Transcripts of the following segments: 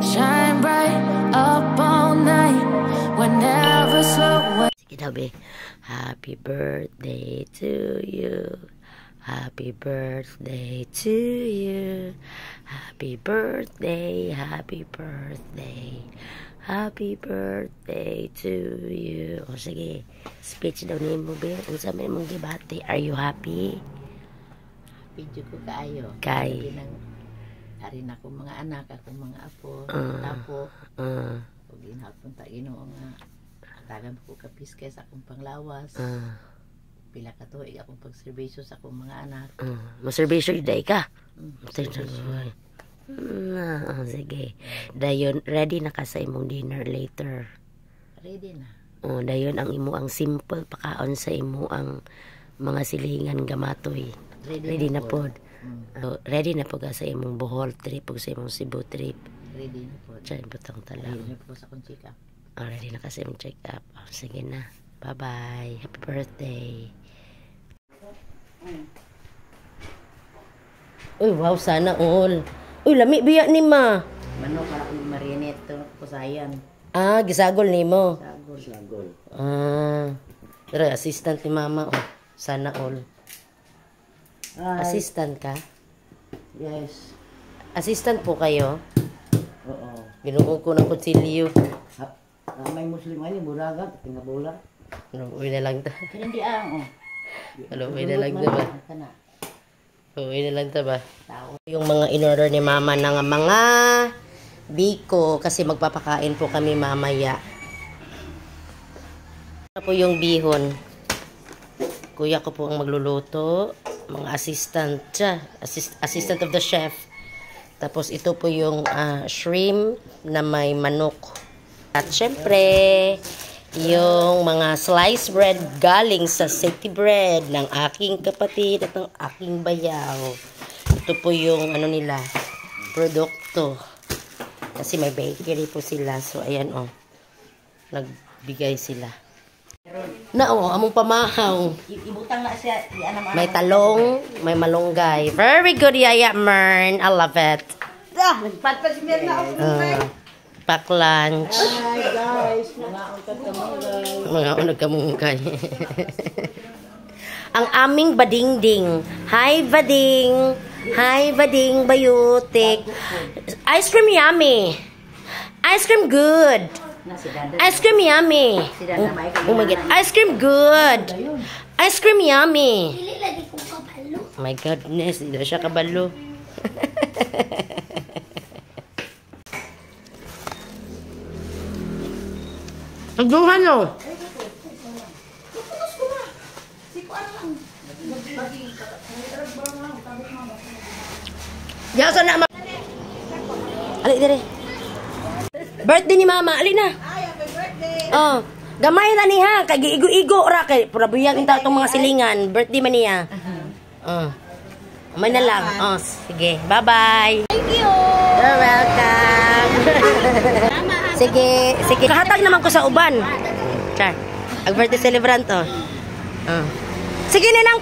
Shine bright up all night, whenever slow. Sige daw, be. Happy birthday to you. Happy birthday to you. Happy birthday, happy birthday. Happy birthday to you. O sige, speech daw ni mo, be. Unsa man mong gibati? Are you happy? Video ko kaayo. Kay. Arin ako mga anak, ako mga apo, tapo. Pag ginhapon ta Ginoo nga atagan ko kapiske sa akong panglawas. Pila ka tuig akong pagserbisyo sa akong mga anak. Maserbisyo day ka? Sige. Dayon, ready na ka sa imong dinner later? Ready na. Dayon ang imo ang simple pakaon sa imo ang mga silingan gamatoy. Ready na pod. Ready na po ka sa imong Bohol trip o sa imong Cebu trip. Ready na po. Diyan butang talang. Ready na po sa akong check-up. Ready na ka sa imong check-up. Sige na. Bye-bye. Happy birthday. Uy, wow, sana all. Uy, lami biya ni ma. Manok para akong marinate to kusayan. Gisagol ni mo. Sagol. Pero assistant ni mama. Sana all. Assistant ka? Yes. Assistant po kayo? Oo. Ginuong ko ng konsilyo. May Muslim ay buragat, pinabula. Uy na lang ta. Hindi ang Uy na lang ta ba? Uy na lang ta ba? Yung mga in-order ni mama ng mga biko kasi magpapakain po kami mamaya. Ito po yung bihon. Kuya ko po ang magluluto. Mga assistant siya. Assistant of the chef. Tapos ito po yung shrimp na may manok. At syempre, yung mga sliced bread galing sa City Bread ng aking kapatid at ng aking bayaw. Ito po yung ano nila, produkto. Kasi may bakery po sila. So ayan nagbigay sila. Among pamahaw. Ibutang na siya. May talong, may malunggay. Very good, Yaya Mern. I love it. Nagpatpad si Mirna ako. Pack lunch. Hi guys. Mga unag kamungkay. Ang aming badingding. Hi, bading. Hi, bading bayutik. Ice cream yummy. Ice cream good. Ice cream yummy. Oh my god. Ice cream good. Ice cream yummy. Oh my goodness. Hindi siya kabalo. Agduhan no. Diyan sa na. Ali dire. Birthday ni mama, ali na. Ay, happy birthday. Gamay na niya, kay giigo-igo ra kay purabuyang inta tong mga silingan, birthday man niya. May na lang. Sige. Bye-bye. Thank you. You're welcome. Sige. Kahatag naman ko sa uban. Char. Ang birthday celebrant to. Sige na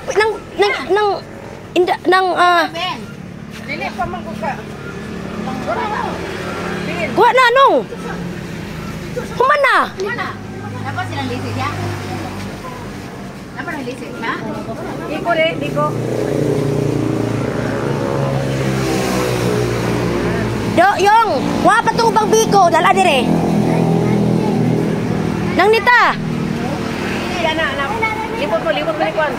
Dili pa man ko ka. kuha na anong? Human na. Dapat silang lisit ya? Dapat silang lisit na? Iko. Yung, wa pa itong ubang biko, dala dire. Nang nita. Libot mo Kwan.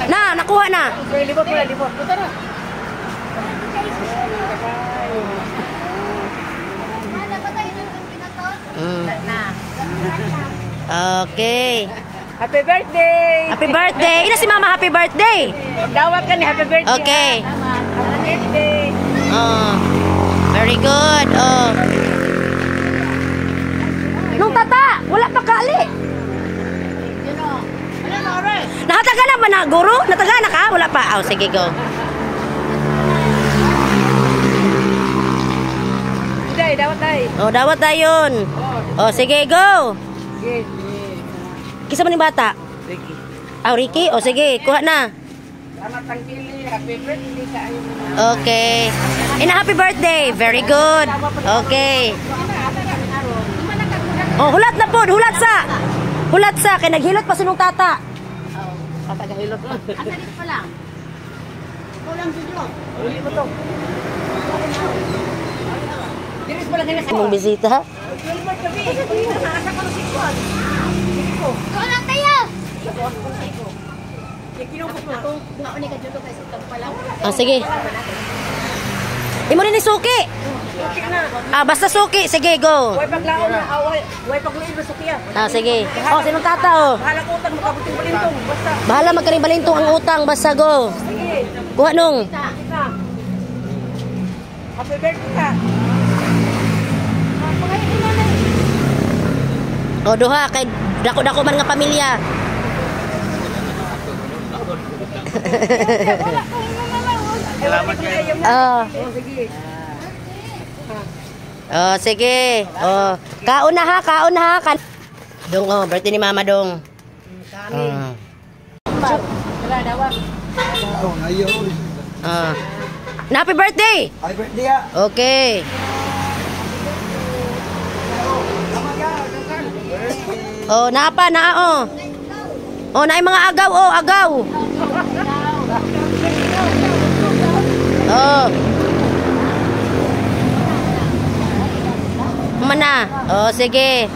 Nakuha na. Libot. Puta na. Okay. Happy birthday! Happy birthday. Ina si mama, happy birthday. Dawat ka ni happy birthday. Okay. Happy birthday. Very good. Nung tata, wala pa kali. Nakataga na ba na, guru? Nataga na ka? Wala pa. Sige, go. Dawat tayo. Dawat tayo yun. Sige, go. Kisa man yung bata? Ricky. Ricky? Sige, kuha na. Selamat pagi, happy birthday sa ayun. Okay. And happy birthday. Very good. Okay. Oh, hulat na po. Hulat sa. Hulat sa. Kaya naghilot pa sinong tata. Patagahilot mo. Asalit pa lang. Kulang dito. Uli mo to. Diris mo lang ganyan sa Mong bisita. Kulang tayo! Ah, sige. Imo rin ni suki. Ah, basta suki. Sige, go. Way paglaon na, way paglaon na sukiya. Ah, sige. Oh, sinong tata, oh. Bahala ko utang makabuting balintong. Basta. Bahala magkaring balintong ang utang. Basta, go. Sige. Kuha nung. Happy birthday ka. O, duha. Kay dako-dako man nga pamilya. Salamat kayo. Oh. Sige. Oh, sige. Oh, kaon na ha, kaon na ha. Dong, oh, birthday ni Mama Dong. Ah. Tara, dawag. Ah. Happy birthday. Happy birthday ah. Okay. Oh, napa na oh. Oh, naay mga agaw, oh, agaw. Oh. Mana? Oh, sige.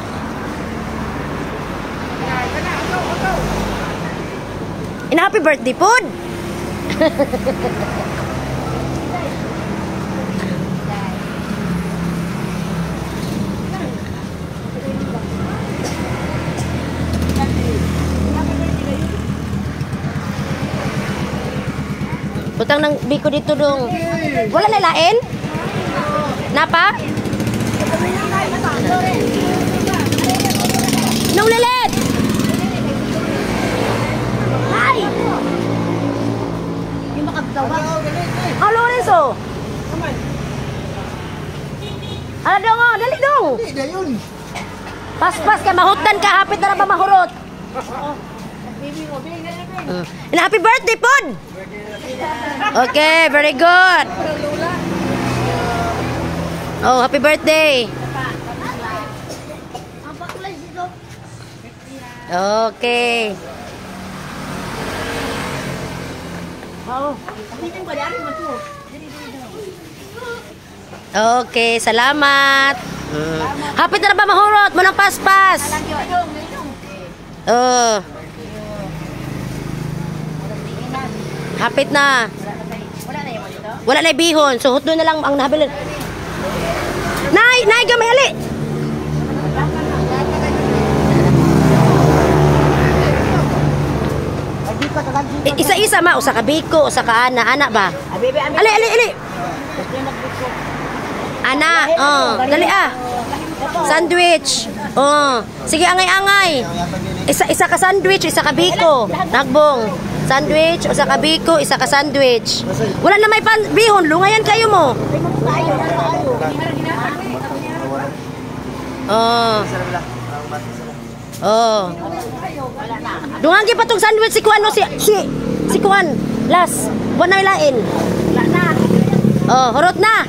Happy birthday food. Putang ng biko dito dong. Wala na lain? Napa? Nung lilit! Ay! Yung makagdawa. Oh, Lorenzo! Ala dong, oh, dali dong! Hindi, yun. Pas-pas ka, mahutan ka, hapit na ba mahurot? And happy birthday, Pod! Okay, very good. Oh, happy birthday. Okay. Okay, salamat. Hapit na ba mahurot mo ng paspas? Oh. Hapit na. Wala na bihon. So, hutdo na lang ang nahabilin. Nay, gamay ali. Isa-isa ma, usa ka biko, usa ka ana ba? Ali. Ana, oh, dali ah. Sandwich. Oh, sige angay-angay. Isa ka sandwich, isa ka biko. Nagbong. Sandwich, usa ka biko, isa ka sandwich. Wala na may bihon, lungayan kayo mo. Oh. Oh. Dungan pa tong sandwich si Kuan no si Kuan. Last, wala na lain. Oh, hurot na.